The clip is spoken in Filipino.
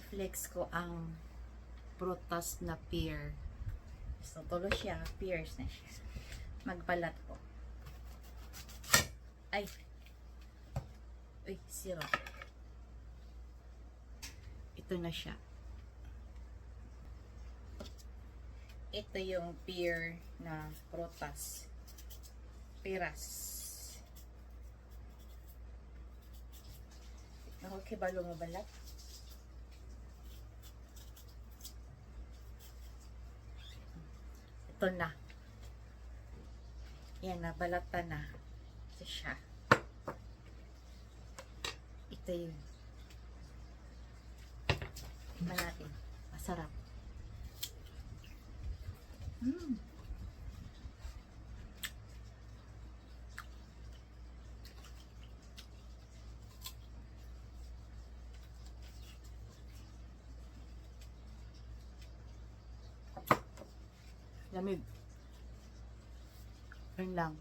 i-flex ko ang prutas na pear. So, tulo siya. Pears na siya. Magbalat ko. Ay! Uy, zero. Ito na siya. Ito yung pear na prutas. Peras. Ako kibalo mo balat? Ito na. Yan na, balata na. Ito siya. Ito yun. Tingnan natin. Masarap. Lamig. Yun lang.